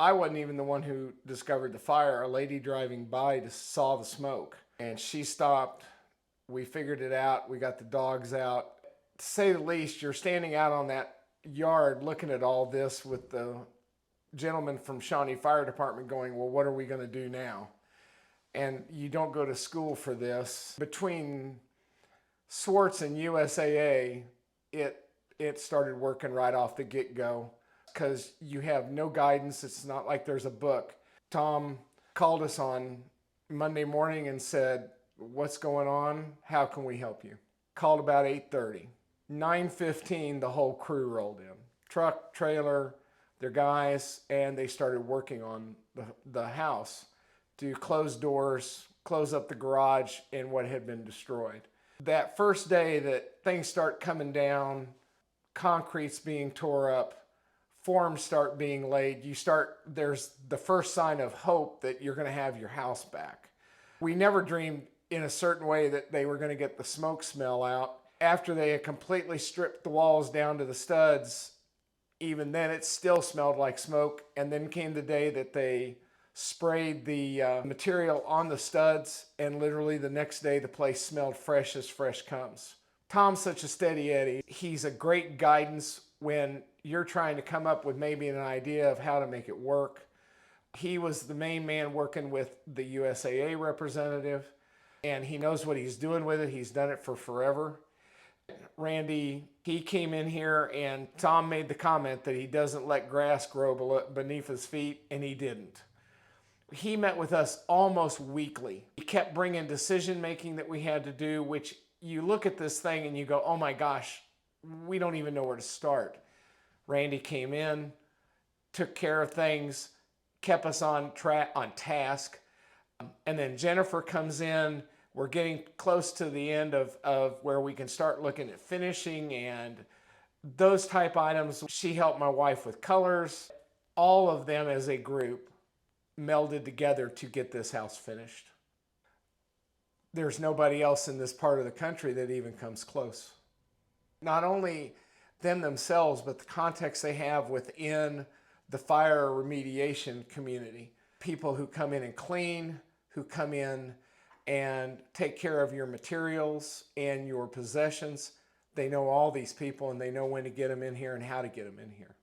I wasn't even the one who discovered the fire. A lady driving by saw the smoke and she stopped. We figured it out. We got the dogs out. To say the least, you're standing out on that yard looking at all this with the gentleman from Shawnee Fire Department going, well, what are we going to do now? And you don't go to school for this. Between Swartz and USAA, it started working right off the get-go because you have no guidance. It's not like there's a book. Tom called us on Monday morning and said, what's going on? How can we help you? Called about 8:30. 9:15, the whole crew rolled in. Truck, trailer, their guys, and they started working on the house to close doors, close up the garage and what had been destroyed. That first day that things start coming down, concrete's being tore up, forms start being laid, there's the first sign of hope that you're going to have your house back. We never dreamed in a certain way that they were going to get the smoke smell out. After they had completely stripped the walls down to the studs, even then it still smelled like smoke. And then came the day that they sprayed the material on the studs, and literally the next day the place smelled fresh as fresh comes. Tom's such a steady Eddie. He's a great guidance when you're trying to come up with maybe an idea of how to make it work. He was the main man working with the USAA representative, and he knows what he's doing with it. He's done it for forever. Randy, he came in here and Tom made the comment that he doesn't let grass grow beneath his feet, and he didn't. He met with us almost weekly. He kept bringing decision making that we had to do, which you look at this thing and you go, oh my gosh, we don't even know where to start. Randy came in, took care of things, kept us on task. And then Jennifer comes in. We're getting close to the end of where we can start looking at finishing and those type items. She helped my wife with colors. All of them as a group melded together to get this house finished. There's nobody else in this part of the country that even comes close. Not only them themselves, but the context they have within the fire remediation community. People who come in and clean, who come in and take care of your materials and your possessions. They know all these people and they know when to get them in here and how to get them in here.